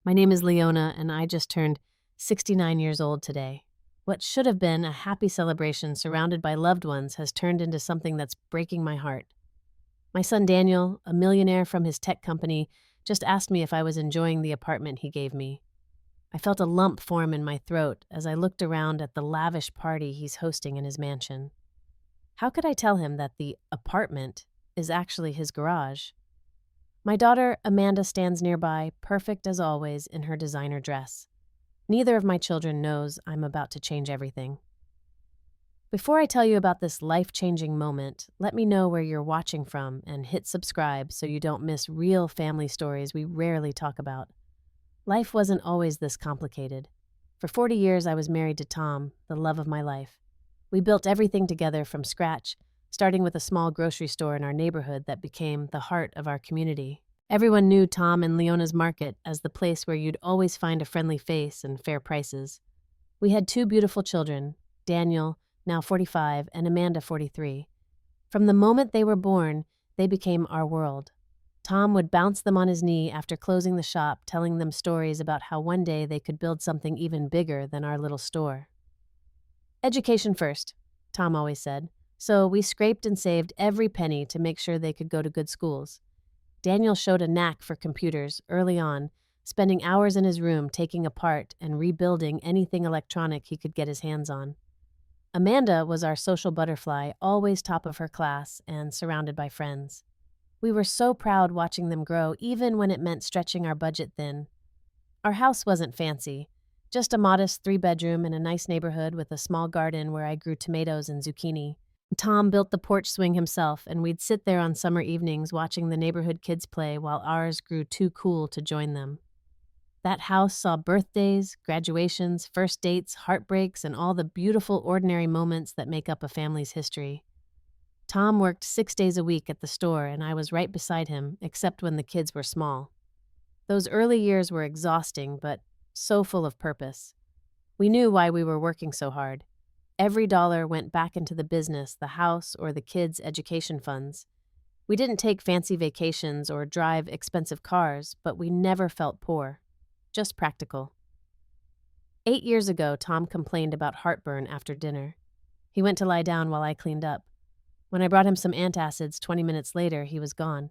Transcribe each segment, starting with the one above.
My name is Leona, and I just turned 69 years old today. What should have been a happy celebration surrounded by loved ones has turned into something that's breaking my heart. My son Daniel, a millionaire from his tech company, just asked me if I was enjoying the apartment he gave me. I felt a lump form in my throat as I looked around at the lavish party he's hosting in his mansion. How could I tell him that the apartment is actually his garage? My daughter, Amanda, stands nearby, perfect as always in her designer dress. Neither of my children knows I'm about to change everything. Before I tell you about this life-changing moment, let me know where you're watching from and hit subscribe so you don't miss real family stories we rarely talk about. Life wasn't always this complicated. For 40 years, I was married to Tom, the love of my life. We built everything together from scratch, starting with a small grocery store in our neighborhood that became the heart of our community. Everyone knew Tom and Leona's Market as the place where you'd always find a friendly face and fair prices. We had two beautiful children, Daniel, now 45, and Amanda, 43. From the moment they were born, they became our world. Tom would bounce them on his knee after closing the shop, telling them stories about how one day they could build something even bigger than our little store. Education first, Tom always said, so we scraped and saved every penny to make sure they could go to good schools. Daniel showed a knack for computers early on, spending hours in his room taking apart and rebuilding anything electronic he could get his hands on. Amanda was our social butterfly, always top of her class and surrounded by friends. We were so proud watching them grow, even when it meant stretching our budget thin. Our house wasn't fancy, just a modest 3-bedroom in a nice neighborhood with a small garden where I grew tomatoes and zucchini. Tom built the porch swing himself, and we'd sit there on summer evenings watching the neighborhood kids play while ours grew too cool to join them. That house saw birthdays, graduations, first dates, heartbreaks, and all the beautiful, ordinary moments that make up a family's history. Tom worked 6 days a week at the store, and I was right beside him, except when the kids were small. Those early years were exhausting, but so full of purpose. We knew why we were working so hard. Every dollar went back into the business, the house, or the kids' education funds. We didn't take fancy vacations or drive expensive cars, but we never felt poor. Just practical. 8 years ago, Tom complained about heartburn after dinner. He went to lie down while I cleaned up. When I brought him some antacids 20 minutes later, he was gone.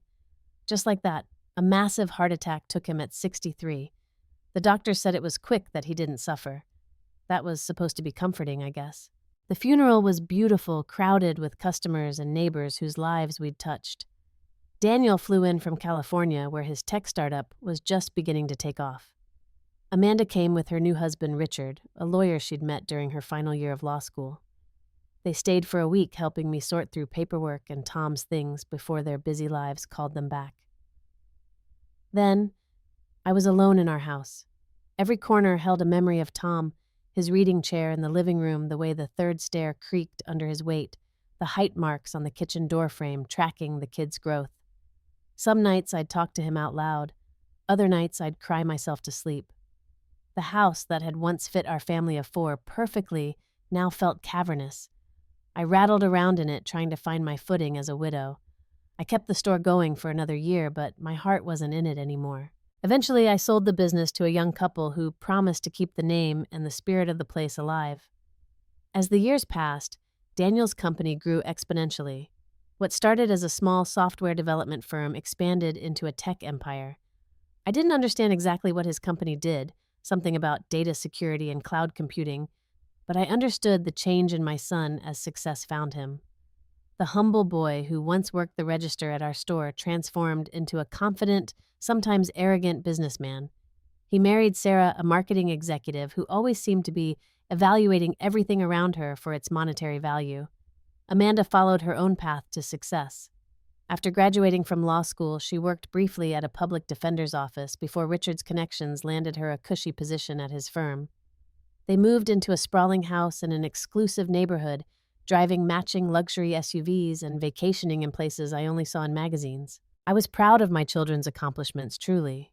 Just like that, a massive heart attack took him at 63. The doctor said it was quick that he didn't suffer. That was supposed to be comforting, I guess. The funeral was beautiful, crowded with customers and neighbors whose lives we'd touched. Daniel flew in from California, where his tech startup was just beginning to take off. Amanda came with her new husband, Richard, a lawyer she'd met during her final year of law school. They stayed for a week helping me sort through paperwork and Tom's things before their busy lives called them back. Then, I was alone in our house. Every corner held a memory of Tom, his reading chair in the living room, the way the third stair creaked under his weight, the height marks on the kitchen doorframe tracking the kids' growth. Some nights I'd talk to him out loud. Other nights I'd cry myself to sleep. The house that had once fit our family of 4 perfectly now felt cavernous. I rattled around in it trying to find my footing as a widow. I kept the store going for another year, but my heart wasn't in it anymore. Eventually, I sold the business to a young couple who promised to keep the name and the spirit of the place alive. As the years passed, Daniel's company grew exponentially. What started as a small software development firm expanded into a tech empire. I didn't understand exactly what his company did, something about data security and cloud computing, but I understood the change in my son as success found him. The humble boy who once worked the register at our store transformed into a confident, sometimes arrogant businessman. He married Sarah, a marketing executive who always seemed to be evaluating everything around her for its monetary value. Amanda followed her own path to success. After graduating from law school, she worked briefly at a public defender's office before Richard's connections landed her a cushy position at his firm. They moved into a sprawling house in an exclusive neighborhood, driving matching luxury SUVs and vacationing in places I only saw in magazines. I was proud of my children's accomplishments, truly.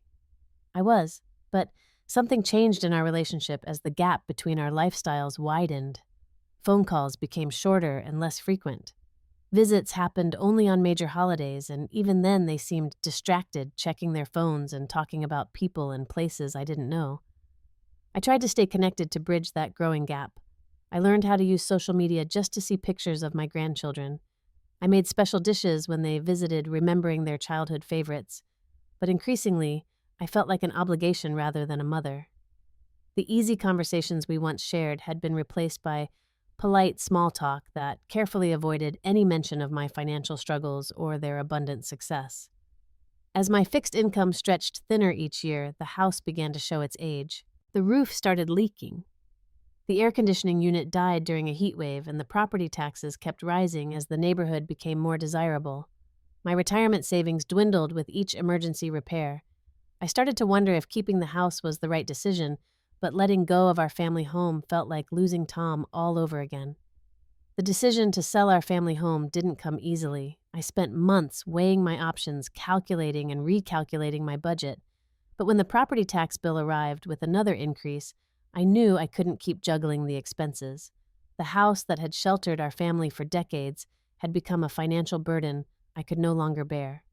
I was, but something changed in our relationship as the gap between our lifestyles widened. Phone calls became shorter and less frequent. Visits happened only on major holidays, and even then they seemed distracted, checking their phones and talking about people and places I didn't know. I tried to stay connected to bridge that growing gap. I learned how to use social media just to see pictures of my grandchildren. I made special dishes when they visited, remembering their childhood favorites. But increasingly, I felt like an obligation rather than a mother. The easy conversations we once shared had been replaced by polite small talk that carefully avoided any mention of my financial struggles or their abundant success. As my fixed income stretched thinner each year, the house began to show its age. The roof started leaking. The air conditioning unit died during a heat wave, and the property taxes kept rising as the neighborhood became more desirable. My retirement savings dwindled with each emergency repair. I started to wonder if keeping the house was the right decision, but letting go of our family home felt like losing Tom all over again. The decision to sell our family home didn't come easily. I spent months weighing my options, calculating and recalculating my budget. But when the property tax bill arrived with another increase, I knew I couldn't keep juggling the expenses. The house that had sheltered our family for decades had become a financial burden I could no longer bear.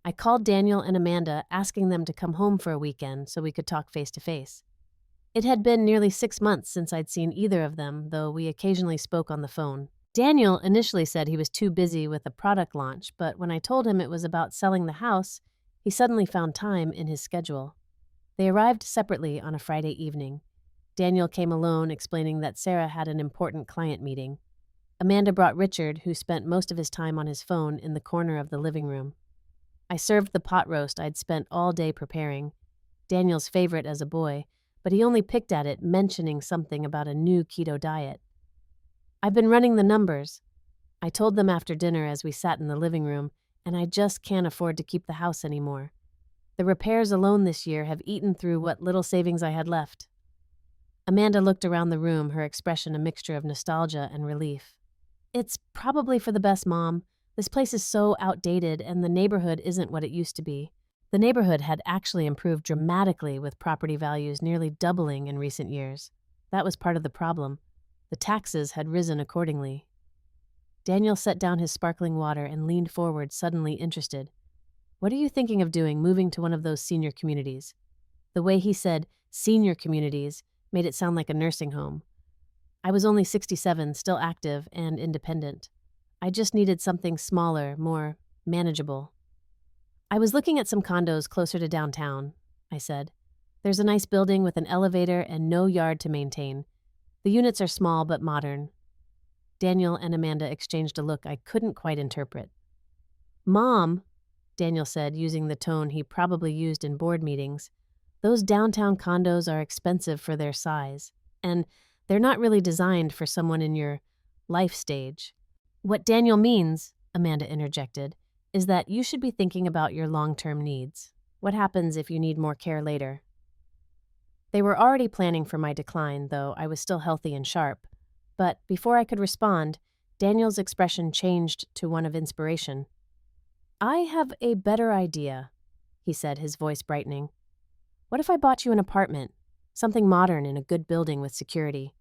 I called Daniel and Amanda, asking them to come home for a weekend so we could talk face to face. It had been nearly 6 months since I'd seen either of them, though we occasionally spoke on the phone. Daniel initially said he was too busy with a product launch, but when I told him it was about selling the house, he suddenly found time in his schedule. They arrived separately on a Friday evening. Daniel came alone, explaining that Sarah had an important client meeting. Amanda brought Richard, who spent most of his time on his phone, in the corner of the living room. I served the pot roast I'd spent all day preparing, Daniel's favorite as a boy, but he only picked at it mentioning something about a new keto diet. "I've been running the numbers," I told them after dinner as we sat in the living room, "and I just can't afford to keep the house anymore. The repairs alone this year have eaten through what little savings I had left." Amanda looked around the room, her expression a mixture of nostalgia and relief. "It's probably for the best, Mom. This place is so outdated, and the neighborhood isn't what it used to be." The neighborhood had actually improved dramatically, with property values nearly doubling in recent years. That was part of the problem. The taxes had risen accordingly. Daniel set down his sparkling water and leaned forward, suddenly interested. "What are you thinking of doing, moving to one of those senior communities?" The way he said senior communities made it sound like a nursing home. I was only 67, still active and independent. I just needed something smaller, more manageable. "I was looking at some condos closer to downtown," I said. "There's a nice building with an elevator and no yard to maintain. The units are small but modern." Daniel and Amanda exchanged a look I couldn't quite interpret. "Mom," Daniel said, using the tone he probably used in board meetings, "those downtown condos are expensive for their size, and they're not really designed for someone in your life stage." "What Daniel means," Amanda interjected, "is that you should be thinking about your long-term needs. What happens if you need more care later?" They were already planning for my decline, though I was still healthy and sharp. But before I could respond, Daniel's expression changed to one of inspiration. "I have a better idea," he said, his voice brightening. "What if I bought you an apartment, something modern in a good building with security?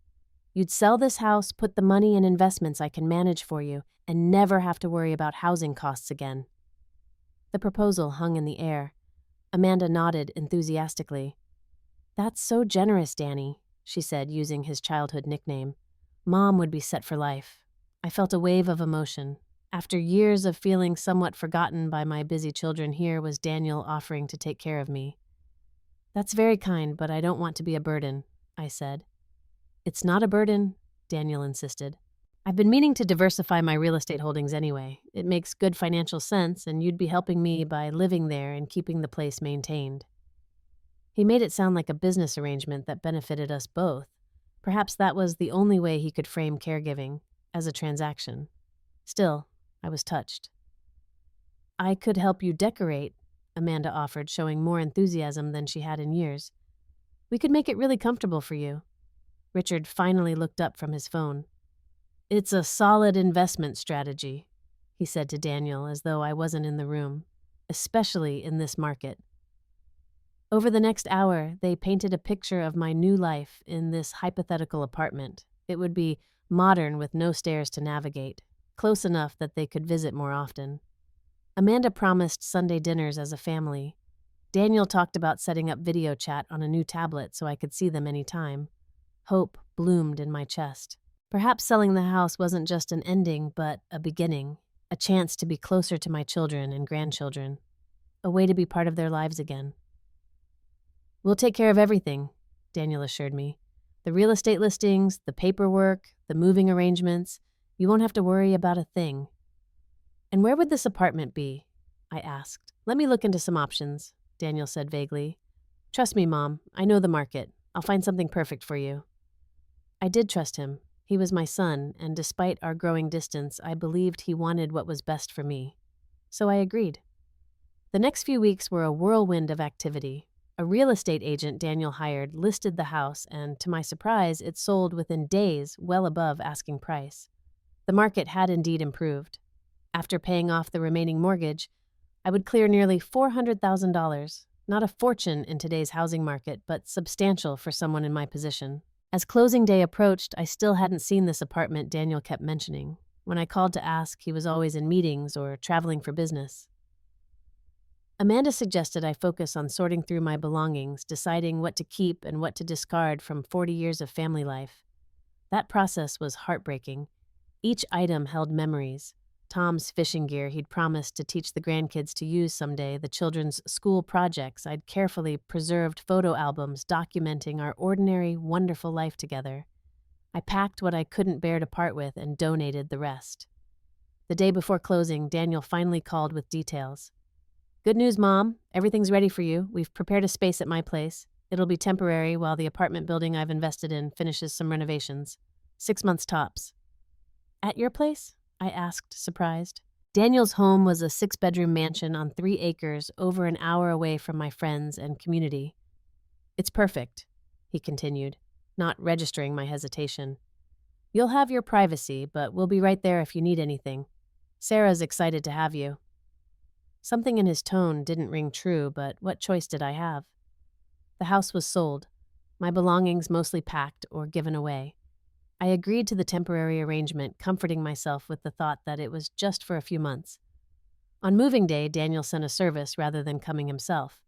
You'd sell this house, put the money in investments I can manage for you, and never have to worry about housing costs again." The proposal hung in the air. Amanda nodded enthusiastically. "That's so generous, Danny," she said, using his childhood nickname. "Mom would be set for life." I felt a wave of emotion. After years of feeling somewhat forgotten by my busy children, here was Daniel offering to take care of me. "That's very kind, but I don't want to be a burden," I said. "It's not a burden," Daniel insisted. "I've been meaning to diversify my real estate holdings anyway. It makes good financial sense, and you'd be helping me by living there and keeping the place maintained." He made it sound like a business arrangement that benefited us both. Perhaps that was the only way he could frame caregiving, as a transaction. Still, I was touched. "I could help you decorate," Amanda offered, showing more enthusiasm than she had in years. "We could make it really comfortable for you." Richard finally looked up from his phone. "It's a solid investment strategy," he said to Daniel, as though I wasn't in the room, "especially in this market." Over the next hour, they painted a picture of my new life in this hypothetical apartment. It would be modern with no stairs to navigate, close enough that they could visit more often. Amanda promised Sunday dinners as a family. Daniel talked about setting up video chat on a new tablet so I could see them anytime. Hope bloomed in my chest. Perhaps selling the house wasn't just an ending, but a beginning, a chance to be closer to my children and grandchildren, a way to be part of their lives again. "We'll take care of everything," Daniel assured me. "The real estate listings, the paperwork, the moving arrangements. You won't have to worry about a thing." "And where would this apartment be?" I asked. "Let me look into some options," Daniel said vaguely. "Trust me, Mom. I know the market. I'll find something perfect for you." I did trust him. He was my son, and despite our growing distance, I believed he wanted what was best for me. So I agreed. The next few weeks were a whirlwind of activity. A real estate agent Daniel hired listed the house, and to my surprise, it sold within days, well above asking price. The market had indeed improved. After paying off the remaining mortgage, I would clear nearly $400,000, not a fortune in today's housing market, but substantial for someone in my position. As closing day approached, I still hadn't seen this apartment Daniel kept mentioning. When I called to ask, he was always in meetings or traveling for business. Amanda suggested I focus on sorting through my belongings, deciding what to keep and what to discard from 40 years of family life. That process was heartbreaking. Each item held memories. Tom's fishing gear he'd promised to teach the grandkids to use someday, the children's school projects I'd carefully preserved photo albums documenting our ordinary, wonderful life together. I packed what I couldn't bear to part with and donated the rest. The day before closing, Daniel finally called with details. "Good news, Mom. Everything's ready for you. We've prepared a space at my place. It'll be temporary while the apartment building I've invested in finishes some renovations. 6 months tops." "At your place?" I asked, surprised. Daniel's home was a 6-bedroom mansion on 3 acres, over an hour away from my friends and community. "It's perfect," he continued, not registering my hesitation. "You'll have your privacy, but we'll be right there if you need anything. Sarah's excited to have you." Something in his tone didn't ring true, but what choice did I have? The house was sold, my belongings mostly packed or given away. I agreed to the temporary arrangement, comforting myself with the thought that it was just for a few months. On moving day, Daniel sent a service rather than coming himself.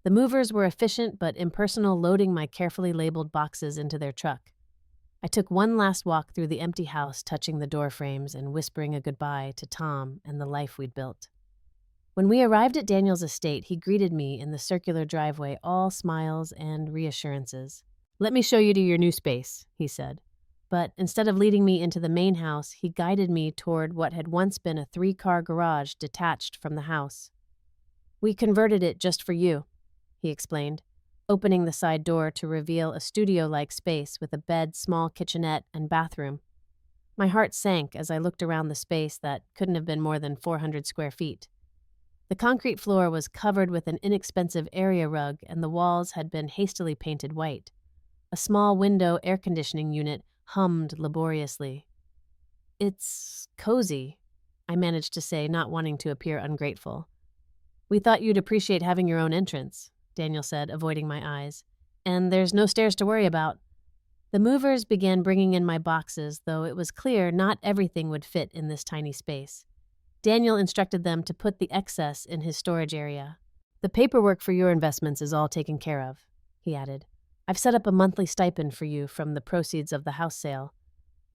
The movers were efficient but impersonal, loading my carefully labeled boxes into their truck. I took one last walk through the empty house, touching the door frames and whispering a goodbye to Tom and the life we'd built. When we arrived at Daniel's estate, he greeted me in the circular driveway, all smiles and reassurances. "Let me show you to your new space," he said. But instead of leading me into the main house, he guided me toward what had once been a 3-car garage detached from the house. "We converted it just for you," he explained, opening the side door to reveal a studio-like space with a bed, small kitchenette, and bathroom. My heart sank as I looked around the space that couldn't have been more than 400 square feet. The concrete floor was covered with an inexpensive area rug, and the walls had been hastily painted white. A small window air conditioning unit hummed laboriously. "It's cozy," I managed to say, not wanting to appear ungrateful. "We thought you'd appreciate having your own entrance," Daniel said, avoiding my eyes. "And there's no stairs to worry about." The movers began bringing in my boxes, though it was clear not everything would fit in this tiny space. Daniel instructed them to put the excess in his storage area. "The paperwork for your investments is all taken care of," he added. "I've set up a monthly stipend for you from the proceeds of the house sale.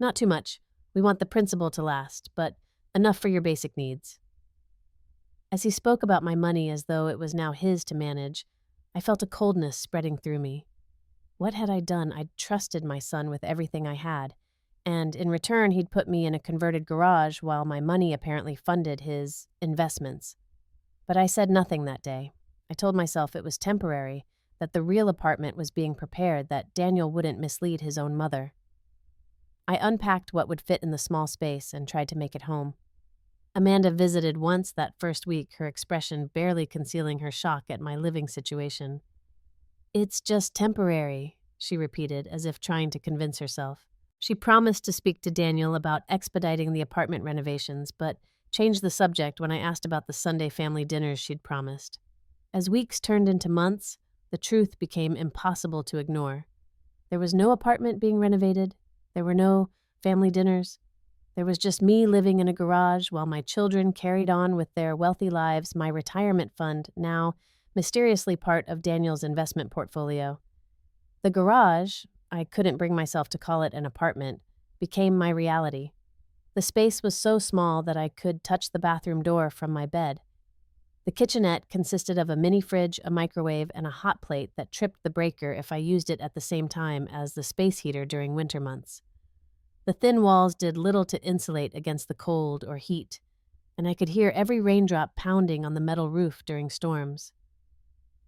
Not too much. We want the principal to last, but enough for your basic needs." As he spoke about my money as though it was now his to manage, I felt a coldness spreading through me. What had I done? I'd trusted my son with everything I had, and in return he'd put me in a converted garage while my money apparently funded his investments. But I said nothing that day. I told myself it was temporary, that the real apartment was being prepared, that Daniel wouldn't mislead his own mother. I unpacked what would fit in the small space and tried to make it home. Amanda visited once that first week, her expression barely concealing her shock at my living situation. "It's just temporary," she repeated, as if trying to convince herself. She promised to speak to Daniel about expediting the apartment renovations, but changed the subject when I asked about the Sunday family dinners she'd promised. As weeks turned into months, the truth became impossible to ignore. There was no apartment being renovated. There were no family dinners. There was just me living in a garage while my children carried on with their wealthy lives, my retirement fund, now mysteriously part of Daniel's investment portfolio. The garage, I couldn't bring myself to call it an apartment, became my reality. The space was so small that I could touch the bathroom door from my bed. The kitchenette consisted of a mini fridge, a microwave, and a hot plate that tripped the breaker if I used it at the same time as the space heater during winter months. The thin walls did little to insulate against the cold or heat, and I could hear every raindrop pounding on the metal roof during storms.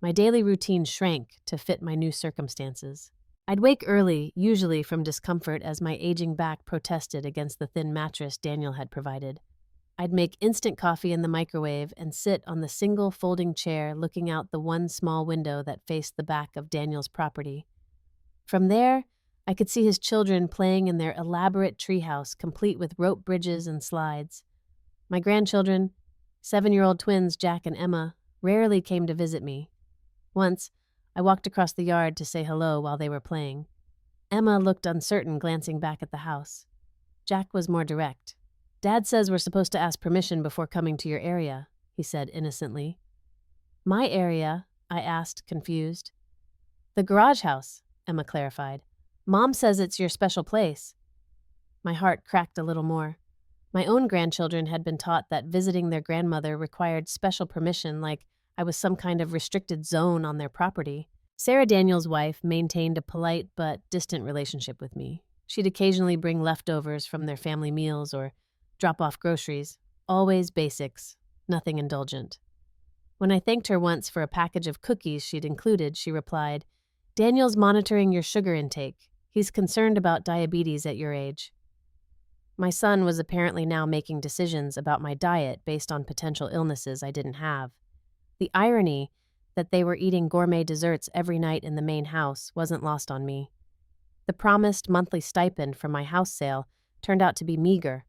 My daily routine shrank to fit my new circumstances. I'd wake early, usually from discomfort as my aging back protested against the thin mattress Daniel had provided. I'd make instant coffee in the microwave and sit on the single folding chair looking out the one small window that faced the back of Daniel's property. From there, I could see his children playing in their elaborate treehouse complete with rope bridges and slides. My grandchildren, 7-year-old twins Jack and Emma, rarely came to visit me. Once, I walked across the yard to say hello while they were playing. Emma looked uncertain, glancing back at the house. Jack was more direct. "Dad says we're supposed to ask permission before coming to your area," he said innocently. "My area?" I asked, confused. "The garage house," Emma clarified. "Mom says it's your special place." My heart cracked a little more. My own grandchildren had been taught that visiting their grandmother required special permission, like I was some kind of restricted zone on their property. Sarah Daniels' wife maintained a polite but distant relationship with me. She'd occasionally bring leftovers from their family meals or drop off groceries. Always basics, nothing indulgent. When I thanked her once for a package of cookies she'd included, she replied, "Daniel's monitoring your sugar intake. He's concerned about diabetes at your age." My son was apparently now making decisions about my diet based on potential illnesses I didn't have. The irony that they were eating gourmet desserts every night in the main house wasn't lost on me. The promised monthly stipend from my house sale turned out to be meager,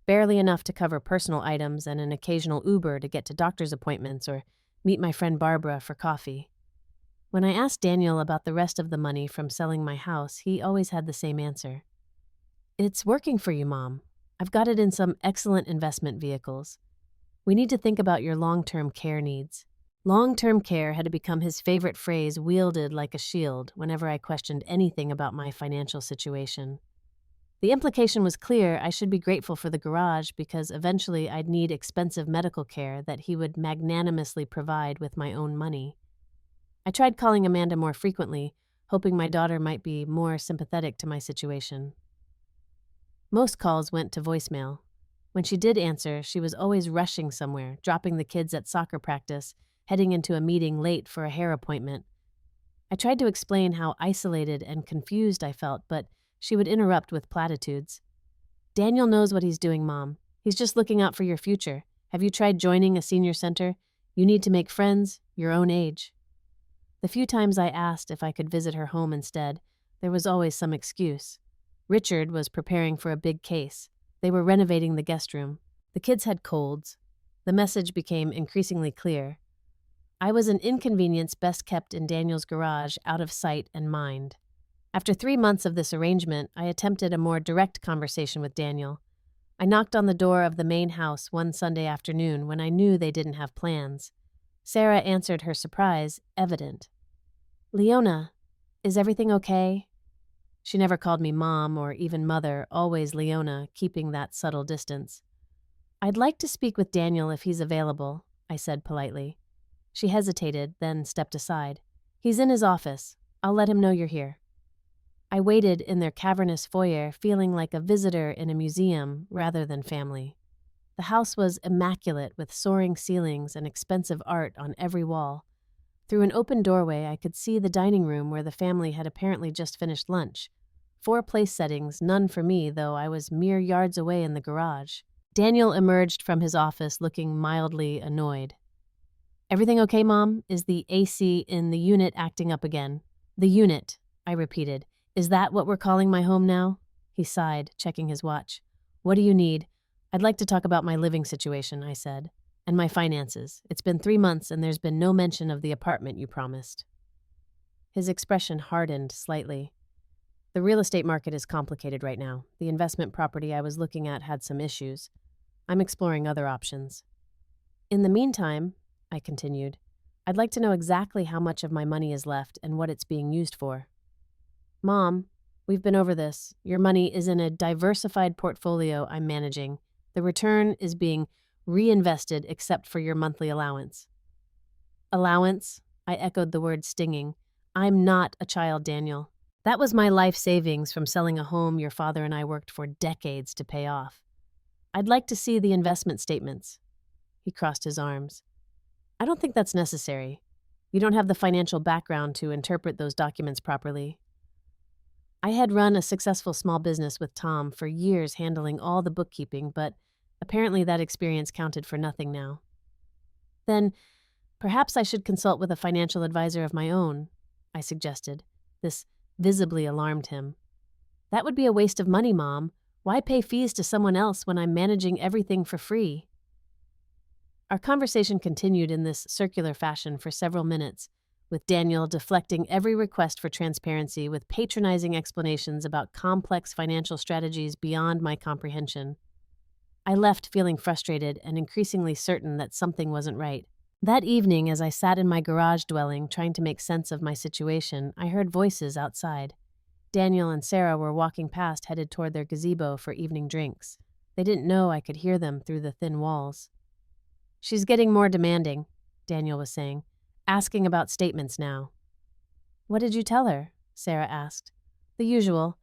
barely enough to cover personal items and an occasional Uber to get to doctor's appointments or meet my friend Barbara for coffee. When I asked Daniel about the rest of the money from selling my house, he always had the same answer. "It's working for you, Mom. I've got it in some excellent investment vehicles. We need to think about your long-term care needs." Long-term care had become his favorite phrase, wielded like a shield whenever I questioned anything about my financial situation. The implication was clear. I should be grateful for the garage because eventually I'd need expensive medical care that he would magnanimously provide with my own money. I tried calling Amanda more frequently, hoping my daughter might be more sympathetic to my situation. Most calls went to voicemail. When she did answer, she was always rushing somewhere, dropping the kids at soccer practice, heading into a meeting late for a hair appointment. I tried to explain how isolated and confused I felt, but she would interrupt with platitudes. "Daniel knows what he's doing, Mom. He's just looking out for your future. Have you tried joining a senior center? You need to make friends your own age." The few times I asked if I could visit her home instead, there was always some excuse. Richard was preparing for a big case. They were renovating the guest room. The kids had colds. The message became increasingly clear. I was an inconvenience best kept in Daniel's garage, out of sight and mind. After 3 months of this arrangement, I attempted a more direct conversation with Daniel. I knocked on the door of the main house one Sunday afternoon when I knew they didn't have plans. Sarah answered, her surprise evident. "Leona, is everything okay?" She never called me Mom or even Mother, always Leona, keeping that subtle distance. "I'd like to speak with Daniel if he's available," I said politely. She hesitated, then stepped aside. "He's in his office. I'll let him know you're here." I waited in their cavernous foyer, feeling like a visitor in a museum rather than family. The house was immaculate with soaring ceilings and expensive art on every wall. Through an open doorway, I could see the dining room where the family had apparently just finished lunch. 4 place settings, none for me, though I was mere yards away in the garage. Daniel emerged from his office looking mildly annoyed. "Everything okay, Mom? Is the AC in the unit acting up again?" "The unit," I repeated. "Is that what we're calling my home now?" He sighed, checking his watch. "What do you need?" "I'd like to talk about my living situation," I said, "and my finances. It's been 3 months and there's been no mention of the apartment you promised." His expression hardened slightly. The real estate market is complicated right now. The investment property I was looking at had some issues. I'm exploring other options. In the meantime, I continued, I'd like to know exactly how much of my money is left and what it's being used for. Mom, we've been over this. Your money is in a diversified portfolio I'm managing. The return is being reinvested except for your monthly allowance. Allowance? I echoed the word stinging. I'm not a child, Daniel. That was my life savings from selling a home your father and I worked for decades to pay off. I'd like to see the investment statements. He crossed his arms. I don't think that's necessary. You don't have the financial background to interpret those documents properly. I had run a successful small business with Tom for years handling all the bookkeeping, but apparently that experience counted for nothing now. Then, perhaps I should consult with a financial advisor of my own, I suggested. This visibly alarmed him. That would be a waste of money, Mom. Why pay fees to someone else when I'm managing everything for free? Our conversation continued in this circular fashion for several minutes, with Daniel deflecting every request for transparency with patronizing explanations about complex financial strategies beyond my comprehension. I left feeling frustrated and increasingly certain that something wasn't right. That evening, as I sat in my garage dwelling trying to make sense of my situation, I heard voices outside. Daniel and Sarah were walking past, headed toward their gazebo for evening drinks. They didn't know I could hear them through the thin walls. She's getting more demanding, Daniel was saying, asking about statements now. What did you tell her? Sarah asked. The usual,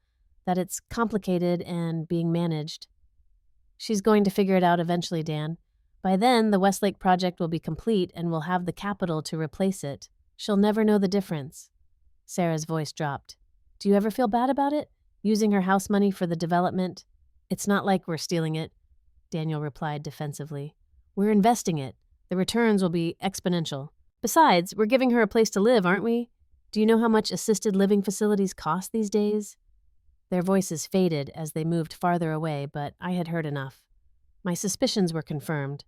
that it's complicated and being managed. She's going to figure it out eventually, Dan. By then, the Westlake project will be complete and we'll have the capital to replace it. She'll never know the difference. Sarah's voice dropped. Do you ever feel bad about it? Using her house money for the development? It's not like we're stealing it, Daniel replied defensively. We're investing it. The returns will be exponential. Besides, we're giving her a place to live, aren't we? Do you know how much assisted living facilities cost these days? Their voices faded as they moved farther away, but I had heard enough. My suspicions were confirmed.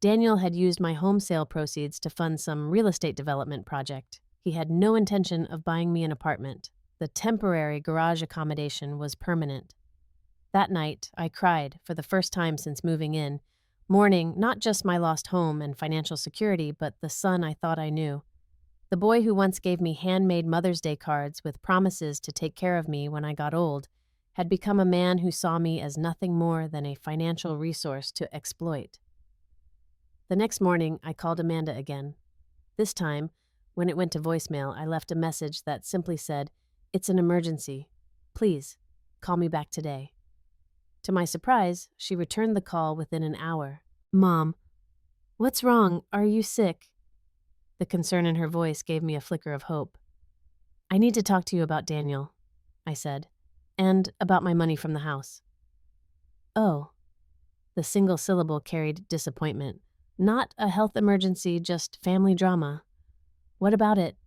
Daniel had used my home sale proceeds to fund some real estate development project. He had no intention of buying me an apartment. The temporary garage accommodation was permanent. That night, I cried for the first time since moving in, mourning not just my lost home and financial security, but the son I thought I knew. The boy who once gave me handmade Mother's Day cards with promises to take care of me when I got old had become a man who saw me as nothing more than a financial resource to exploit. The next morning, I called Amanda again. This time, when it went to voicemail, I left a message that simply said, "It's an emergency. Please, call me back today." To my surprise, she returned the call within an hour. Mom, what's wrong? Are you sick? The concern in her voice gave me a flicker of hope. I need to talk to you about Daniel, I said, and about my money from the house. Oh. The single syllable carried disappointment. Not a health emergency, just family drama. What about it?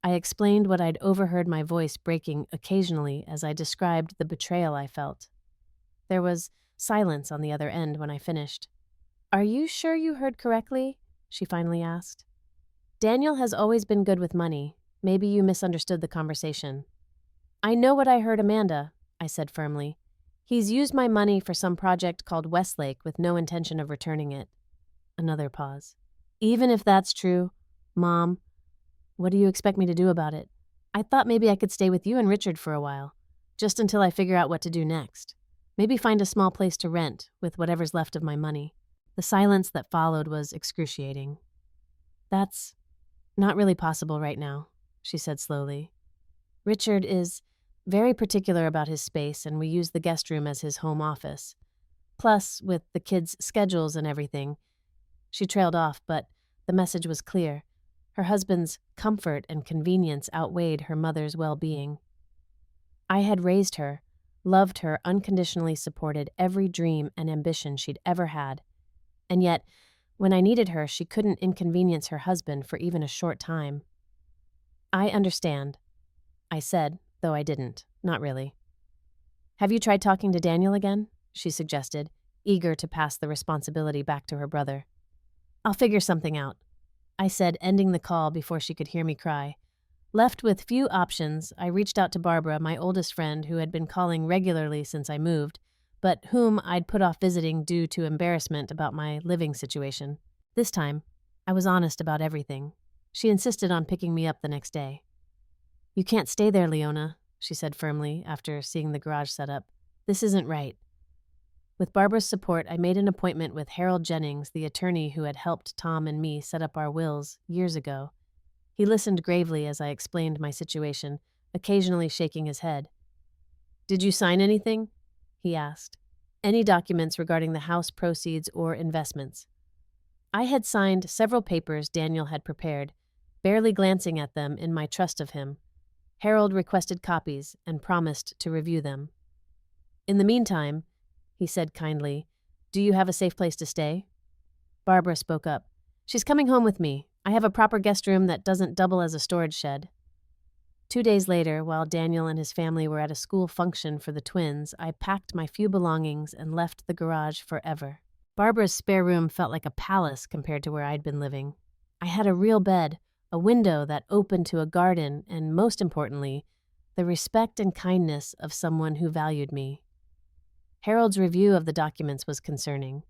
I explained what I'd overheard my voice breaking occasionally as I described the betrayal I felt. There was silence on the other end when I finished. Are you sure you heard correctly? She finally asked. Daniel has always been good with money. Maybe you misunderstood the conversation. I know what I heard, Amanda, I said firmly. He's used my money for some project called Westlake with no intention of returning it. Another pause. Even if that's true, Mom, what do you expect me to do about it? I thought maybe I could stay with you and Richard for a while, just until I figure out what to do next. Maybe find a small place to rent with whatever's left of my money. The silence that followed was excruciating. That's not really possible right now, she said slowly. Richard is very particular about his space, and we use the guest room as his home office. Plus, with the kids' schedules and everything. She trailed off, but the message was clear. Her husband's comfort and convenience outweighed her mother's well-being. I had raised her, loved her, unconditionally supported every dream and ambition she'd ever had. And yet, when I needed her, she couldn't inconvenience her husband for even a short time. I understand, I said, though I didn't. Not really. Have you tried talking to Daniel again? She suggested, eager to pass the responsibility back to her brother. I'll figure something out, I said, ending the call before she could hear me cry. Left with few options, I reached out to Barbara, my oldest friend who had been calling regularly since I moved, but whom I'd put off visiting due to embarrassment about my living situation. This time, I was honest about everything. She insisted on picking me up the next day. "You can't stay there, Leona," she said firmly after seeing the garage set up. "This isn't right." With Barbara's support, I made an appointment with Harold Jennings, the attorney who had helped Tom and me set up our wills years ago. He listened gravely as I explained my situation, occasionally shaking his head. "Did you sign anything?" he asked. "Any documents regarding the house proceeds or investments?" I had signed several papers Daniel had prepared, barely glancing at them in my trust of him. Harold requested copies and promised to review them. "In the meantime," he said kindly, "do you have a safe place to stay?" Barbara spoke up. "She's coming home with me. I have a proper guest room that doesn't double as a storage shed." 2 days later, while Daniel and his family were at a school function for the twins, I packed my few belongings and left the garage forever. Barbara's spare room felt like a palace compared to where I'd been living. I had a real bed, a window that opened to a garden, and most importantly, the respect and kindness of someone who valued me. Harold's review of the documents was concerning.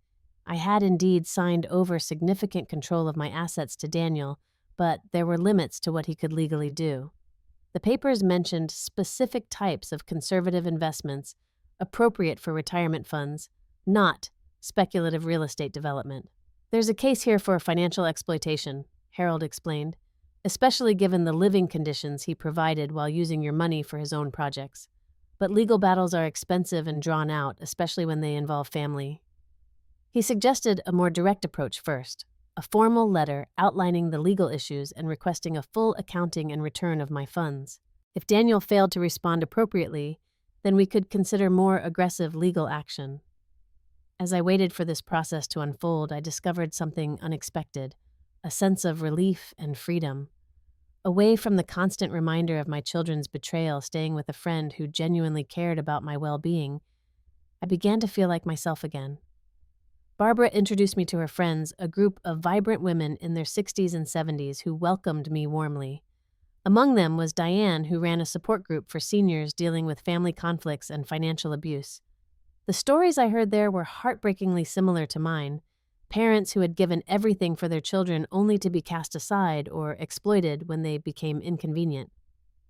I had indeed signed over significant control of my assets to Daniel, but there were limits to what he could legally do. The papers mentioned specific types of conservative investments appropriate for retirement funds, not speculative real estate development. "There's a case here for financial exploitation," Harold explained, "especially given the living conditions he provided while using your money for his own projects. But legal battles are expensive and drawn out, especially when they involve family." He suggested a more direct approach first, a formal letter outlining the legal issues and requesting a full accounting and return of my funds. If Daniel failed to respond appropriately, then we could consider more aggressive legal action. As I waited for this process to unfold, I discovered something unexpected, a sense of relief and freedom. Away from the constant reminder of my children's betrayal staying with a friend who genuinely cared about my well-being, I began to feel like myself again. Barbara introduced me to her friends, a group of vibrant women in their 60s and 70s who welcomed me warmly. Among them was Diane, who ran a support group for seniors dealing with family conflicts and financial abuse. The stories I heard there were heartbreakingly similar to mine. Parents who had given everything for their children only to be cast aside or exploited when they became inconvenient.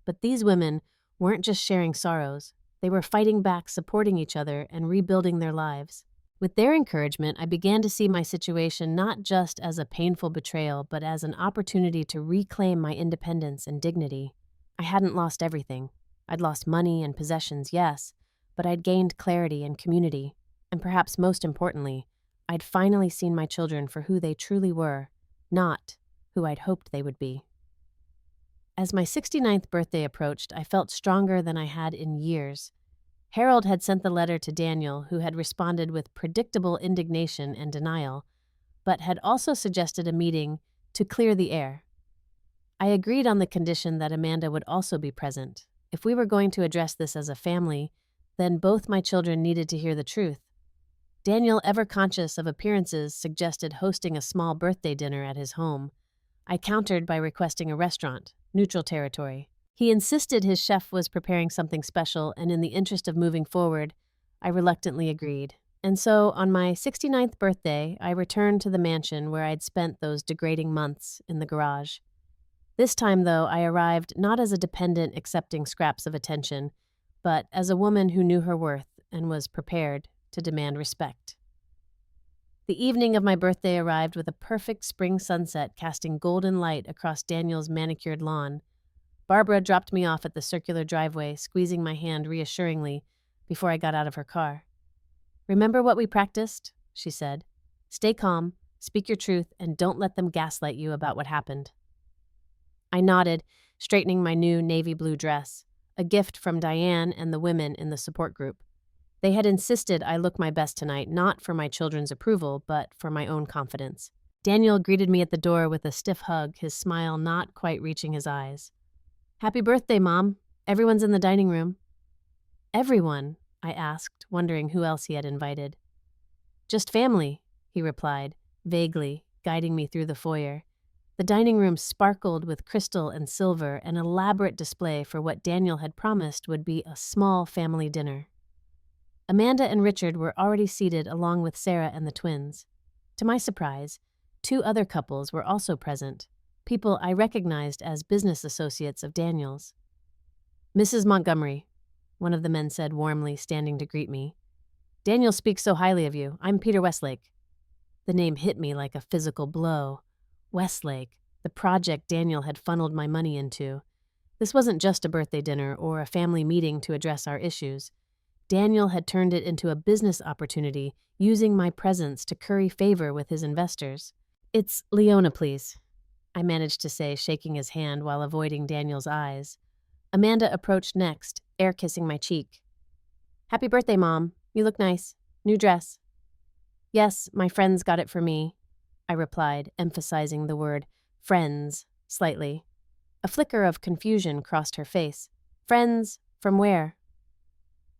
But these women weren't just sharing sorrows. They were fighting back, supporting each other, and rebuilding their lives. With their encouragement, I began to see my situation not just as a painful betrayal, but as an opportunity to reclaim my independence and dignity. I hadn't lost everything. I'd lost money and possessions, yes, but I'd gained clarity and community. And perhaps most importantly, I'd finally seen my children for who they truly were, not who I'd hoped they would be. As my 69th birthday approached, I felt stronger than I had in years. Harold had sent the letter to Daniel, who had responded with predictable indignation and denial, but had also suggested a meeting to clear the air. I agreed on the condition that Amanda would also be present. If we were going to address this as a family, then both my children needed to hear the truth. Daniel, ever conscious of appearances, suggested hosting a small birthday dinner at his home. I countered by requesting a restaurant, neutral territory. He insisted his chef was preparing something special, and in the interest of moving forward, I reluctantly agreed. And so, on my 69th birthday, I returned to the mansion where I'd spent those degrading months in the garage. This time, though, I arrived not as a dependent accepting scraps of attention, but as a woman who knew her worth and was prepared to demand respect. The evening of my birthday arrived with a perfect spring sunset casting golden light across Daniel's manicured lawn. Barbara dropped me off at the circular driveway, squeezing my hand reassuringly before I got out of her car. "Remember what we practiced?" she said. "Stay calm, speak your truth, and don't let them gaslight you about what happened." I nodded, straightening my new navy blue dress, a gift from Diane and the women in the support group. They had insisted I look my best tonight, not for my children's approval, but for my own confidence. Daniel greeted me at the door with a stiff hug, his smile not quite reaching his eyes. "Happy birthday, Mom. Everyone's in the dining room." "Everyone?" I asked, wondering who else he had invited. "Just family," he replied, vaguely, guiding me through the foyer. The dining room sparkled with crystal and silver, an elaborate display for what Daniel had promised would be a small family dinner. Amanda and Richard were already seated along with Sarah and the twins. To my surprise, two other couples were also present, people I recognized as business associates of Daniel's. "Mrs. Montgomery," one of the men said warmly, standing to greet me. "Daniel speaks so highly of you. I'm Peter Westlake." The name hit me like a physical blow. Westlake, the project Daniel had funneled my money into. This wasn't just a birthday dinner or a family meeting to address our issues. Daniel had turned it into a business opportunity, using my presence to curry favor with his investors. "It's Leona, please," I managed to say, shaking his hand while avoiding Daniel's eyes. Amanda approached next, air-kissing my cheek. "Happy birthday, Mom. You look nice. New dress." "Yes, my friends got it for me," I replied, emphasizing the word friends slightly. A flicker of confusion crossed her face. "Friends? From where?"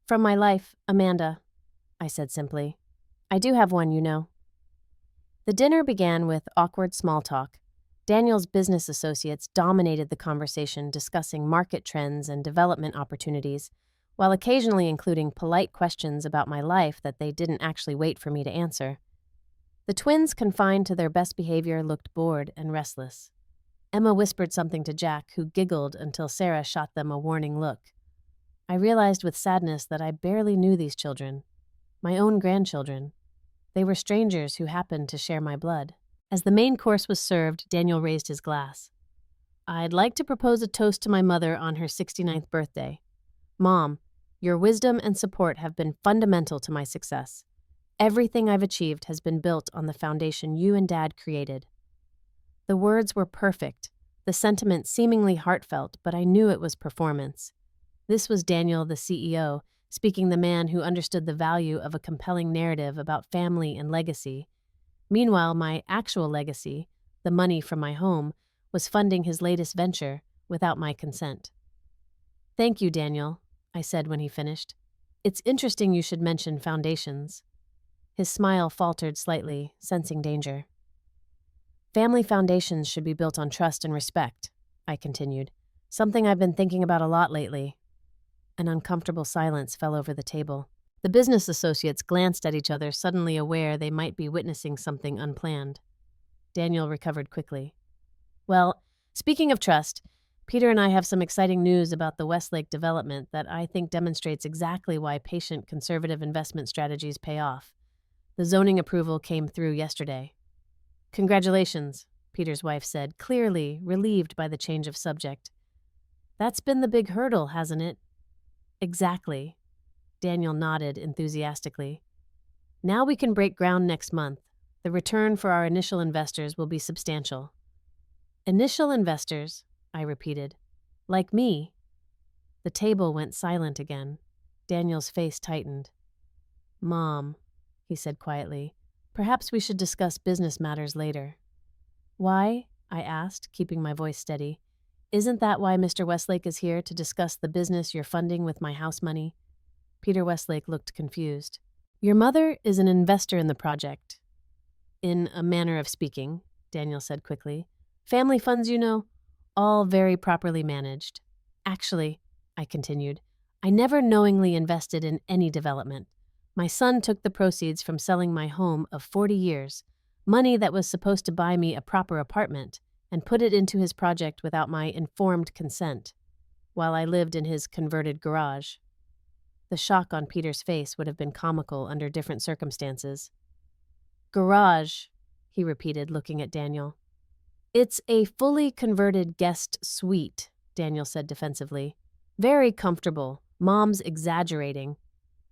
"From my life, Amanda," I said simply. "I do have one, you know." The dinner began with awkward small talk. Daniel's business associates dominated the conversation, discussing market trends and development opportunities, while occasionally including polite questions about my life that they didn't actually wait for me to answer. The twins, confined to their best behavior, looked bored and restless. Emma whispered something to Jack, who giggled until Sarah shot them a warning look. I realized with sadness that I barely knew these children, my own grandchildren. They were strangers who happened to share my blood. As the main course was served, Daniel raised his glass. "I'd like to propose a toast to my mother on her 69th birthday. Mom, your wisdom and support have been fundamental to my success. Everything I've achieved has been built on the foundation you and Dad created." The words were perfect, the sentiment seemingly heartfelt, but I knew it was performance. This was Daniel, the CEO, speaking, the man who understood the value of a compelling narrative about family and legacy. Meanwhile, my actual legacy, the money from my home, was funding his latest venture without my consent. "Thank you, Daniel," I said when he finished. "It's interesting you should mention foundations." His smile faltered slightly, sensing danger. "Family foundations should be built on trust and respect," I continued. "Something I've been thinking about a lot lately." An uncomfortable silence fell over the table. The business associates glanced at each other, suddenly aware they might be witnessing something unplanned. Daniel recovered quickly. "Well, speaking of trust, Peter and I have some exciting news about the Westlake development that I think demonstrates exactly why patient, conservative investment strategies pay off. The zoning approval came through yesterday." "Congratulations," Peter's wife said, clearly relieved by the change of subject. "That's been the big hurdle, hasn't it?" "Exactly." Daniel nodded enthusiastically. "Now we can break ground next month. The return for our initial investors will be substantial." "Initial investors," I repeated. "Like me?" The table went silent again. Daniel's face tightened. "Mom," he said quietly, "perhaps we should discuss business matters later." "Why?" I asked, keeping my voice steady. "Isn't that why Mr. Westlake is here, to discuss the business you're funding with my house money?" Peter Westlake looked confused. "Your mother is an investor in the project." "In a manner of speaking," Daniel said quickly. "Family funds, you know, all very properly managed. Actually," I continued, "I never knowingly invested in any development. My son took the proceeds from selling my home of 40 years, money that was supposed to buy me a proper apartment, and put it into his project without my informed consent, while I lived in his converted garage." The shock on Peter's face would have been comical under different circumstances. "Garage," he repeated, looking at Daniel. "It's a fully converted guest suite," Daniel said defensively. "Very comfortable. Mom's exaggerating."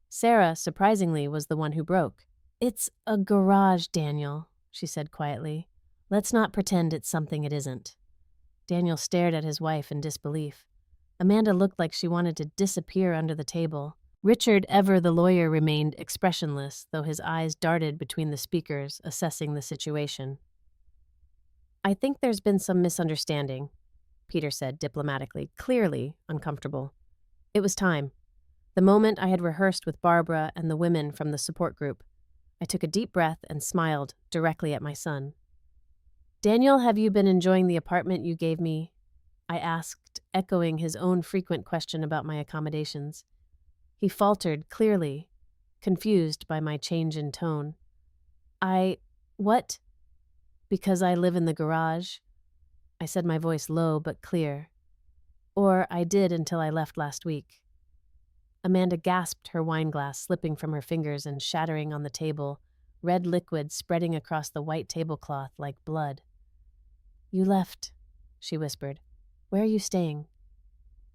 Sarah, surprisingly, was the one who broke. "It's a garage, Daniel," she said quietly. "Let's not pretend it's something it isn't." Daniel stared at his wife in disbelief. Amanda looked like she wanted to disappear under the table. Richard, ever the lawyer, remained expressionless, though his eyes darted between the speakers, assessing the situation. "I think there's been some misunderstanding," Peter said diplomatically, clearly uncomfortable. It was time. The moment I had rehearsed with Barbara and the women from the support group. I took a deep breath and smiled directly at my son. Daniel, have you been enjoying the apartment you gave me? I asked, echoing his own frequent question about my accommodations. He faltered, clearly, confused by my change in tone. What? Because I live in the garage? I said, my voice low but clear. Or I did until I left last week. Amanda gasped, her wineglass slipping from her fingers and shattering on the table, red liquid spreading across the white tablecloth like blood. You left, she whispered. Where are you staying?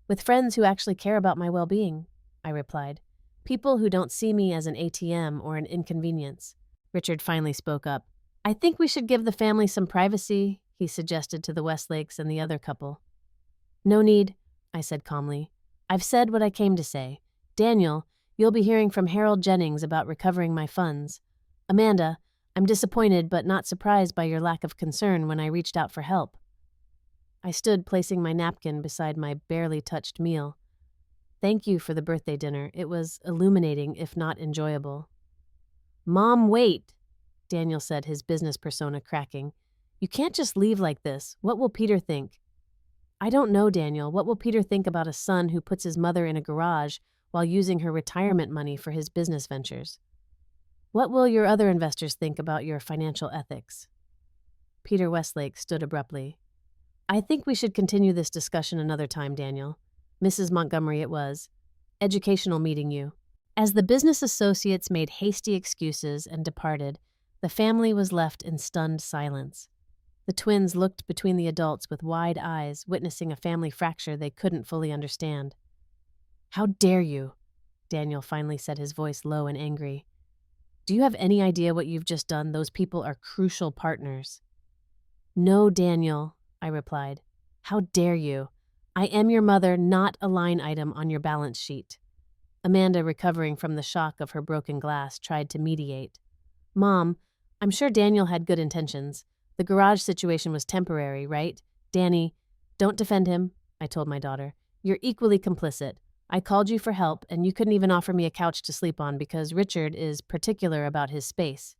With friends who actually care about my well-being, I replied. People who don't see me as an ATM or an inconvenience. Richard finally spoke up. I think we should give the family some privacy, he suggested to the Westlakes and the other couple. No need, I said calmly. I've said what I came to say. Daniel, you'll be hearing from Harold Jennings about recovering my funds. Amanda, I'm disappointed but not surprised by your lack of concern when I reached out for help. I stood placing my napkin beside my barely touched meal. Thank you for the birthday dinner. It was illuminating, if not enjoyable. Mom, wait, Daniel said, his business persona cracking. You can't just leave like this. What will Peter think? I don't know, Daniel. What will Peter think about a son who puts his mother in a garage while using her retirement money for his business ventures? What will your other investors think about your financial ethics? Peter Westlake stood abruptly. I think we should continue this discussion another time, Daniel. Mrs. Montgomery it was. Educational meeting you. As the business associates made hasty excuses and departed, the family was left in stunned silence. The twins looked between the adults with wide eyes, witnessing a family fracture they couldn't fully understand. How dare you? Daniel finally said, his voice low and angry. Do you have any idea what you've just done? Those people are crucial partners. No, Daniel, I replied. How dare you? I am your mother, not a line item on your balance sheet. Amanda, recovering from the shock of her broken glass, tried to mediate. Mom, I'm sure Daniel had good intentions. The garage situation was temporary, right? Danny, don't defend him, I told my daughter. You're equally complicit. I called you for help, and you couldn't even offer me a couch to sleep on because Richard is particular about his space.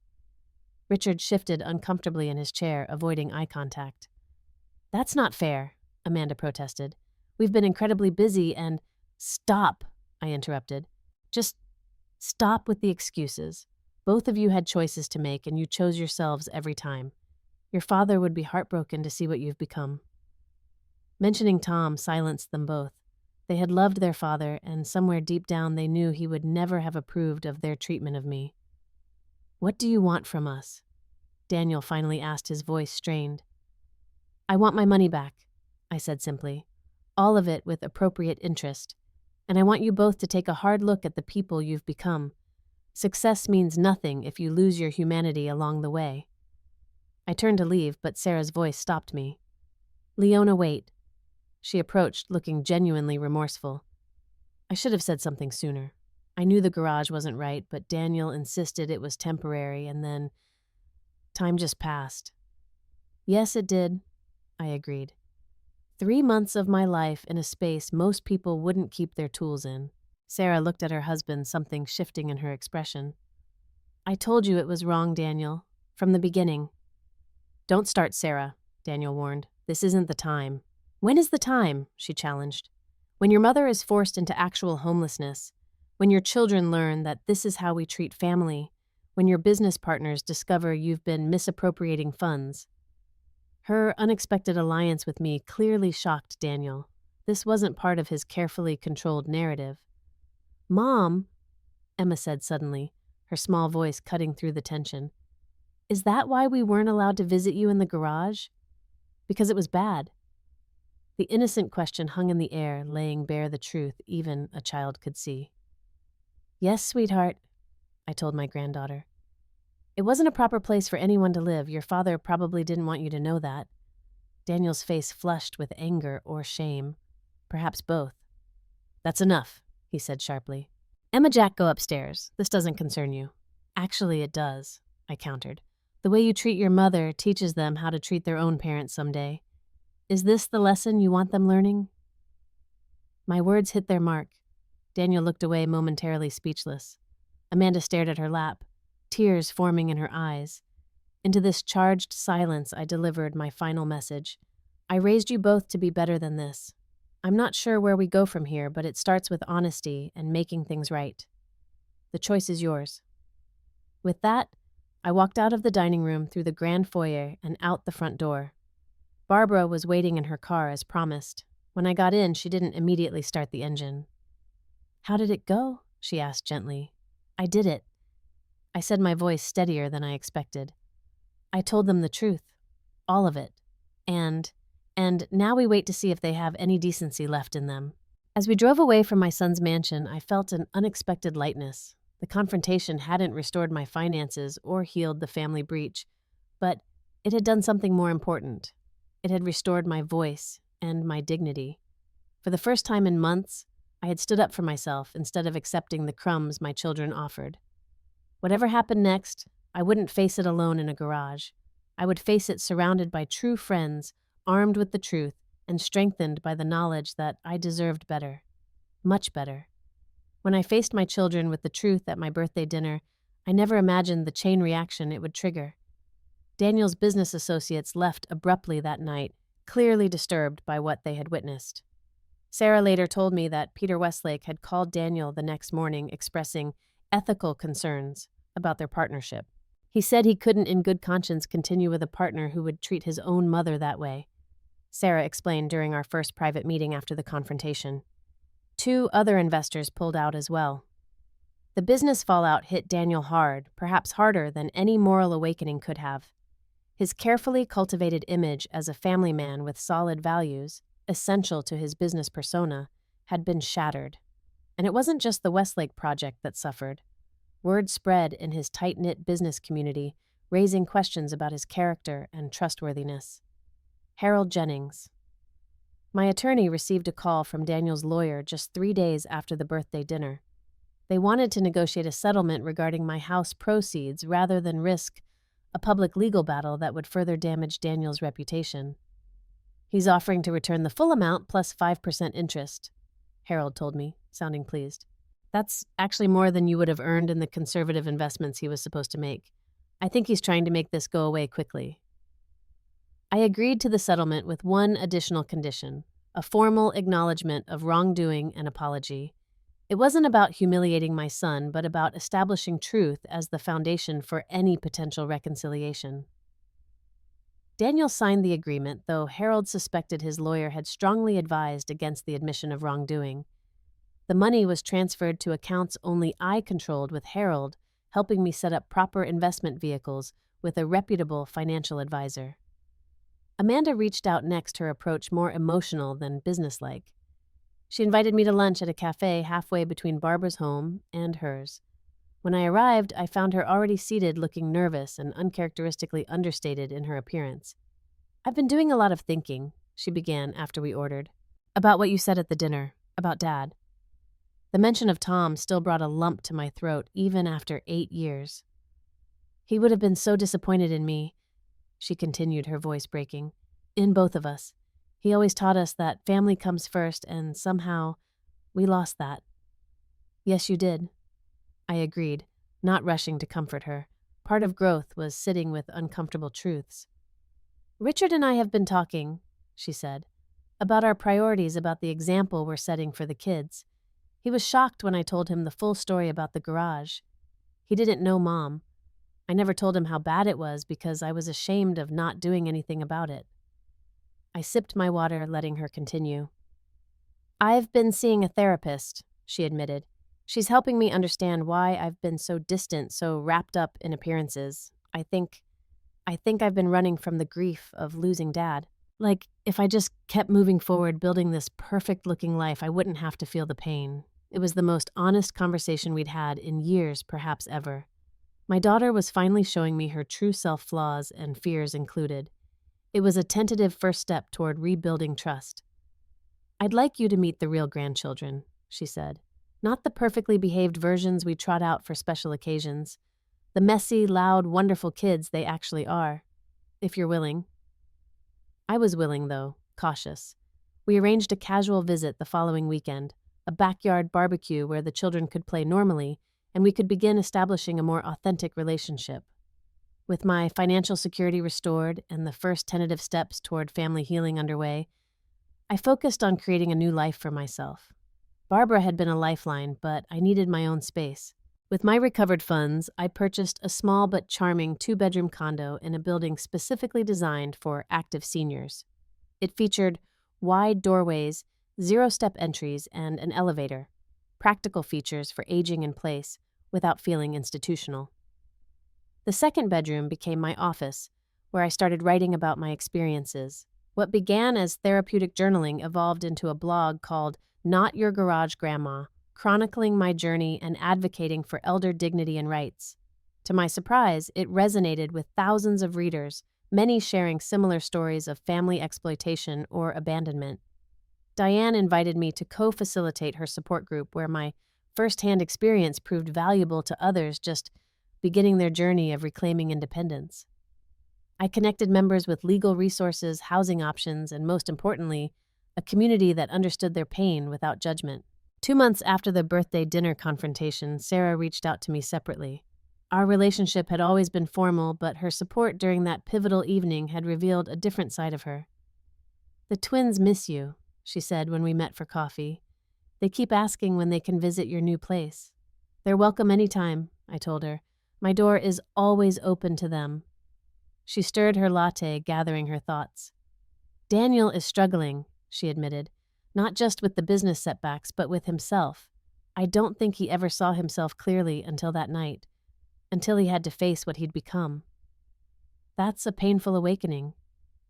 Richard shifted uncomfortably in his chair, avoiding eye contact. That's not fair, Amanda protested. We've been incredibly busy and— Stop, I interrupted. Just stop with the excuses. Both of you had choices to make, and you chose yourselves every time. Your father would be heartbroken to see what you've become. Mentioning Tom silenced them both. They had loved their father, and somewhere deep down they knew he would never have approved of their treatment of me. What do you want from us? Daniel finally asked, his voice strained. I want my money back, I said simply. All of it with appropriate interest. And I want you both to take a hard look at the people you've become. Success means nothing if you lose your humanity along the way. I turned to leave, but Sarah's voice stopped me. Leona, wait. She approached, looking genuinely remorseful. I should have said something sooner. I knew the garage wasn't right, but Daniel insisted it was temporary, and then time just passed. Yes, it did, I agreed. 3 months of my life in a space most people wouldn't keep their tools in. Sarah looked at her husband, something shifting in her expression. I told you it was wrong, Daniel, from the beginning. Don't start, Sarah, Daniel warned. This isn't the time. When is the time? She challenged. When your mother is forced into actual homelessness, when your children learn that this is how we treat family, when your business partners discover you've been misappropriating funds. Her unexpected alliance with me clearly shocked Daniel. This wasn't part of his carefully controlled narrative. Mom, Emma said suddenly, her small voice cutting through the tension. Is that why we weren't allowed to visit you in the garage? Because it was bad. The innocent question hung in the air, laying bare the truth even a child could see. Yes, sweetheart, I told my granddaughter. It wasn't a proper place for anyone to live. Your father probably didn't want you to know that. Daniel's face flushed with anger or shame. Perhaps both. That's enough, he said sharply. Emma, Jack, go upstairs. This doesn't concern you. Actually, it does, I countered. The way you treat your mother teaches them how to treat their own parents someday. Is this the lesson you want them learning? My words hit their mark. Daniel looked away, momentarily speechless. Amanda stared at her lap, tears forming in her eyes. Into this charged silence, I delivered my final message. I raised you both to be better than this. I'm not sure where we go from here, but it starts with honesty and making things right. The choice is yours. With that, I walked out of the dining room through the grand foyer and out the front door. Barbara was waiting in her car as promised. When I got in, she didn't immediately start the engine. "How did it go?" she asked gently. "I did it." I said, my voice steadier than I expected. "I told them the truth. All of it. And now we wait to see if they have any decency left in them." As we drove away from my son's mansion, I felt an unexpected lightness. The confrontation hadn't restored my finances or healed the family breach, but it had done something more important. It had restored my voice and my dignity. For the first time in months, I had stood up for myself instead of accepting the crumbs my children offered. Whatever happened next, I wouldn't face it alone in a garage. I would face it surrounded by true friends, armed with the truth, and strengthened by the knowledge that I deserved better. Much better. When I faced my children with the truth at my birthday dinner, I never imagined the chain reaction it would trigger. Daniel's business associates left abruptly that night, clearly disturbed by what they had witnessed. Sarah later told me that Peter Westlake had called Daniel the next morning expressing ethical concerns about their partnership. He said he couldn't in good conscience continue with a partner who would treat his own mother that way. Sarah explained during our first private meeting after the confrontation. 2 other investors pulled out as well. The business fallout hit Daniel hard, perhaps harder than any moral awakening could have. His carefully cultivated image as a family man with solid values, essential to his business persona, had been shattered. And it wasn't just the Westlake project that suffered. Word spread in his tight-knit business community, raising questions about his character and trustworthiness. Harold Jennings. My attorney received a call from Daniel's lawyer just 3 days after the birthday dinner. They wanted to negotiate a settlement regarding my house proceeds rather than risk a public legal battle that would further damage Daniel's reputation. "He's offering to return the full amount plus 5% interest," Harold told me, sounding pleased. "That's actually more than you would have earned in the conservative investments he was supposed to make. I think he's trying to make this go away quickly." I agreed to the settlement with one additional condition, a formal acknowledgement of wrongdoing and apology. It wasn't about humiliating my son, but about establishing truth as the foundation for any potential reconciliation. Daniel signed the agreement, though Harold suspected his lawyer had strongly advised against the admission of wrongdoing. The money was transferred to accounts only I controlled, with Harold helping me set up proper investment vehicles with a reputable financial advisor. Amanda reached out next, her approach more emotional than businesslike. She invited me to lunch at a cafe halfway between Barbara's home and hers. When I arrived, I found her already seated, looking nervous and uncharacteristically understated in her appearance. "I've been doing a lot of thinking," she began after we ordered, "about what you said at the dinner, about Dad." The mention of Tom still brought a lump to my throat, even after 8 years. "He would have been so disappointed in me," she continued, her voice breaking, "in both of us. He always taught us that family comes first, and somehow we lost that." "Yes, you did," I agreed, not rushing to comfort her. Part of growth was sitting with uncomfortable truths. "Richard and I have been talking," she said, "about our priorities, about the example we're setting for the kids. He was shocked when I told him the full story about the garage. He didn't know Mom. I never told him how bad it was because I was ashamed of not doing anything about it." I sipped my water, letting her continue. "I've been seeing a therapist," she admitted. "She's helping me understand why I've been so distant, so wrapped up in appearances. I think I've been running from the grief of losing Dad. Like, if I just kept moving forward, building this perfect-looking life, I wouldn't have to feel the pain." It was the most honest conversation we'd had in years, perhaps ever. My daughter was finally showing me her true self, flaws and fears included. It was a tentative first step toward rebuilding trust. "I'd like you to meet the real grandchildren," she said. "Not the perfectly behaved versions we trot out for special occasions. The messy, loud, wonderful kids they actually are. If you're willing." I was willing, though, cautious. We arranged a casual visit the following weekend, a backyard barbecue where the children could play normally, and we could begin establishing a more authentic relationship. With my financial security restored and the first tentative steps toward family healing underway, I focused on creating a new life for myself. Barbara had been a lifeline, but I needed my own space. With my recovered funds, I purchased a small but charming two-bedroom condo in a building specifically designed for active seniors. It featured wide doorways, zero-step entries, and an elevator, practical features for aging in place without feeling institutional. The second bedroom became my office, where I started writing about my experiences. What began as therapeutic journaling evolved into a blog called Not Your Garage Grandma, chronicling my journey and advocating for elder dignity and rights. To my surprise, it resonated with thousands of readers, many sharing similar stories of family exploitation or abandonment. Diane invited me to co-facilitate her support group where my first-hand experience proved valuable to others just beginning their journey of reclaiming independence. I connected members with legal resources, housing options, and most importantly, a community that understood their pain without judgment. 2 months after the birthday dinner confrontation, Sarah reached out to me separately. Our relationship had always been formal, but her support during that pivotal evening had revealed a different side of her. "The twins miss you," she said when we met for coffee. "They keep asking when they can visit your new place." "They're welcome anytime," I told her. "My door is always open to them." She stirred her latte, gathering her thoughts. "Daniel is struggling," she admitted, "not just with the business setbacks, but with himself. I don't think he ever saw himself clearly until that night, until he had to face what he'd become." "That's a painful awakening,"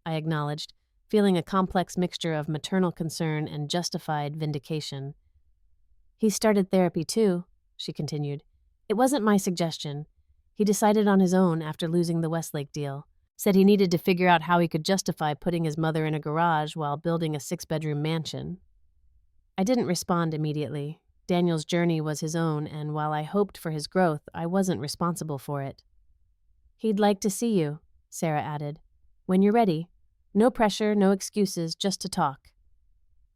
I acknowledged, feeling a complex mixture of maternal concern and justified vindication. "He started therapy too," she continued. "It wasn't my suggestion. He decided on his own after losing the Westlake deal. Said he needed to figure out how he could justify putting his mother in a garage while building a 6-bedroom mansion." I didn't respond immediately. Daniel's journey was his own, and while I hoped for his growth, I wasn't responsible for it. "He'd like to see you," Sarah added. "When you're ready. No pressure, no excuses, just to talk."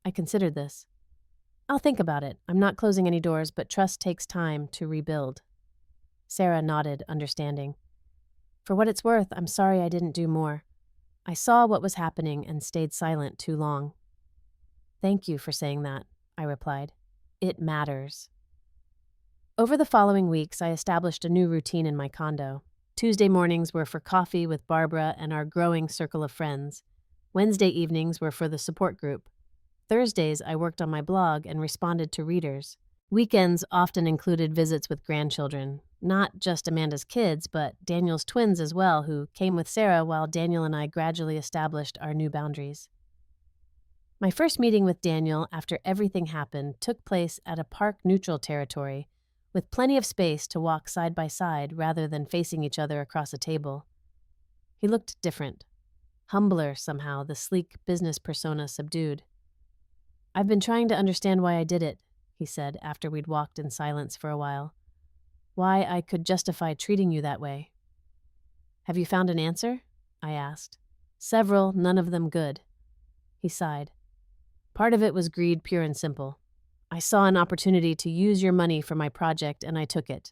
I considered this. "I'll think about it. I'm not closing any doors, but trust takes time to rebuild." Sarah nodded, understanding. "For what it's worth, I'm sorry I didn't do more. I saw what was happening and stayed silent too long." "Thank you for saying that," I replied. "It matters." Over the following weeks, I established a new routine in my condo. Tuesday mornings were for coffee with Barbara and our growing circle of friends. Wednesday evenings were for the support group. Thursdays, I worked on my blog and responded to readers. Weekends often included visits with grandchildren, not just Amanda's kids, but Daniel's twins as well, who came with Sarah while Daniel and I gradually established our new boundaries. My first meeting with Daniel after everything happened took place at a park-neutral territory, with plenty of space to walk side by side rather than facing each other across a table. He looked different. Humbler somehow, the sleek business persona subdued. "I've been trying to understand why I did it," he said after we'd walked in silence for a while. "Why I could justify treating you that way." "Have you found an answer?" I asked. "Several, none of them good." He sighed. "Part of it was greed, pure and simple. I saw an opportunity to use your money for my project and I took it.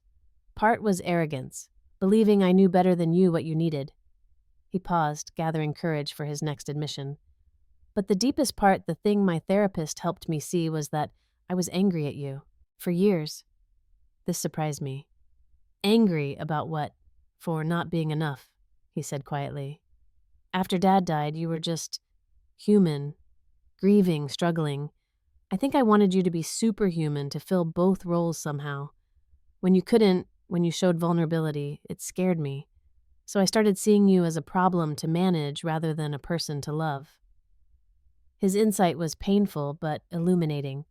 Part was arrogance, believing I knew better than you what you needed." He paused, gathering courage for his next admission. "But the deepest part, the thing my therapist helped me see, was that I was angry at you. For years." This surprised me. "Angry about what?" "For not being enough," he said quietly. "After Dad died, you were just human, grieving, struggling. I think I wanted you to be superhuman, to fill both roles somehow. When you couldn't, when you showed vulnerability, it scared me. So I started seeing you as a problem to manage rather than a person to love." His insight was painful but illuminating.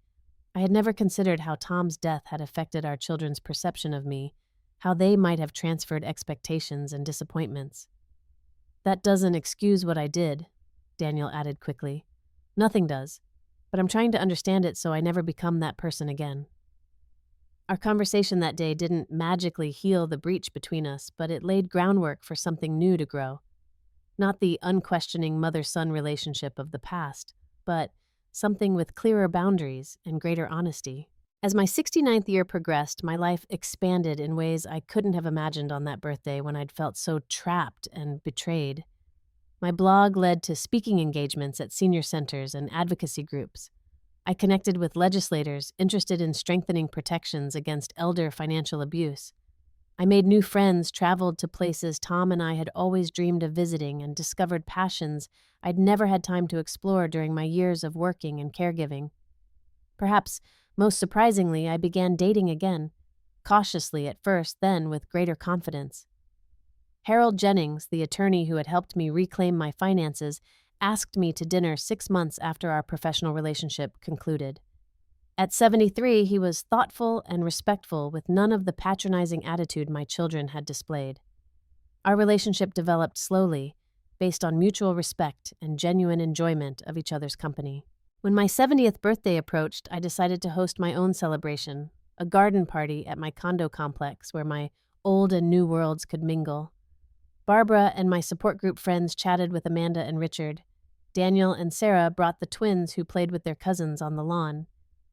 I had never considered how Tom's death had affected our children's perception of me, how they might have transferred expectations and disappointments. "That doesn't excuse what I did," Daniel added quickly. "Nothing does, but I'm trying to understand it so I never become that person again." Our conversation that day didn't magically heal the breach between us, but it laid groundwork for something new to grow. Not the unquestioning mother-son relationship of the past, but something with clearer boundaries and greater honesty. As my 69th year progressed, my life expanded in ways I couldn't have imagined on that birthday when I'd felt so trapped and betrayed. My blog led to speaking engagements at senior centers and advocacy groups. I connected with legislators interested in strengthening protections against elder financial abuse. I made new friends, traveled to places Tom and I had always dreamed of visiting, and discovered passions I'd never had time to explore during my years of working and caregiving. Perhaps most surprisingly, I began dating again, cautiously at first, then with greater confidence. Harold Jennings, the attorney who had helped me reclaim my finances, asked me to dinner 6 months after our professional relationship concluded. At 73, he was thoughtful and respectful, with none of the patronizing attitude my children had displayed. Our relationship developed slowly, based on mutual respect and genuine enjoyment of each other's company. When my 70th birthday approached, I decided to host my own celebration, a garden party at my condo complex where my old and new worlds could mingle. Barbara and my support group friends chatted with Amanda and Richard. Daniel and Sarah brought the twins who played with their cousins on the lawn.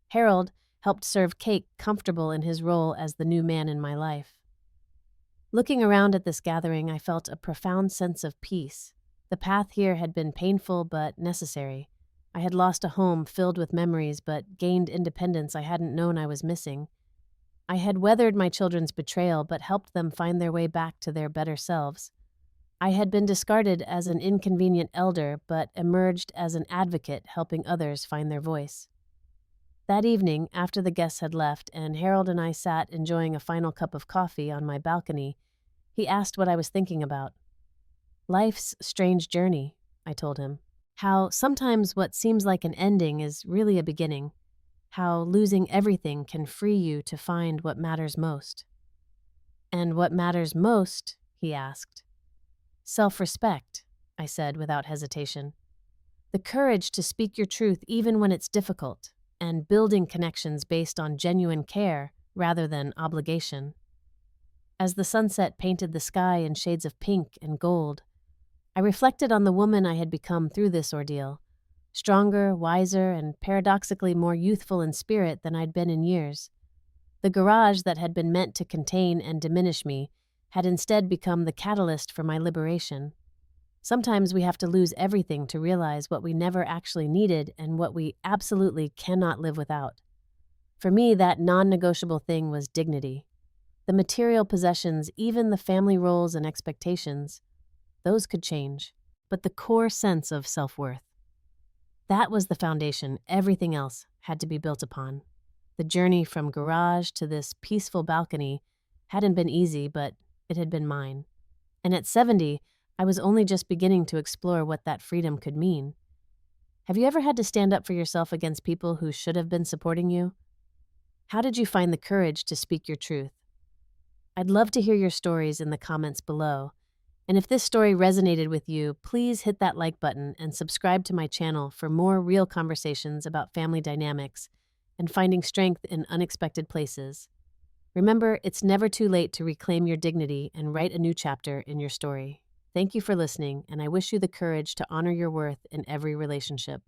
Harold helped serve cake, comfortable in his role as the new man in my life. Looking around at this gathering, I felt a profound sense of peace. The path here had been painful but necessary. I had lost a home filled with memories but gained independence I hadn't known I was missing. I had weathered my children's betrayal but helped them find their way back to their better selves. I had been discarded as an inconvenient elder but emerged as an advocate helping others find their voice. That evening, after the guests had left and Harold and I sat enjoying a final cup of coffee on my balcony, he asked what I was thinking about. Life's strange journey, I told him. How sometimes what seems like an ending is really a beginning. How losing everything can free you to find what matters most. And what matters most, he asked. Self-respect, I said without hesitation. The courage to speak your truth even when it's difficult, and building connections based on genuine care rather than obligation. As the sunset painted the sky in shades of pink and gold, I reflected on the woman I had become through this ordeal, stronger, wiser, and paradoxically more youthful in spirit than I'd been in years. The garage that had been meant to contain and diminish me had instead become the catalyst for my liberation. Sometimes we have to lose everything to realize what we never actually needed and what we absolutely cannot live without. For me, that non-negotiable thing was dignity. The material possessions, even the family roles and expectations, those could change, but the core sense of self-worth. That was the foundation everything else had to be built upon. The journey from garage to this peaceful balcony hadn't been easy, but it had been mine. And at 70, I was only just beginning to explore what that freedom could mean. Have you ever had to stand up for yourself against people who should have been supporting you? How did you find the courage to speak your truth? I'd love to hear your stories in the comments below. And if this story resonated with you, please hit that like button and subscribe to my channel for more real conversations about family dynamics and finding strength in unexpected places. Remember, it's never too late to reclaim your dignity and write a new chapter in your story. Thank you for listening, and I wish you the courage to honor your worth in every relationship.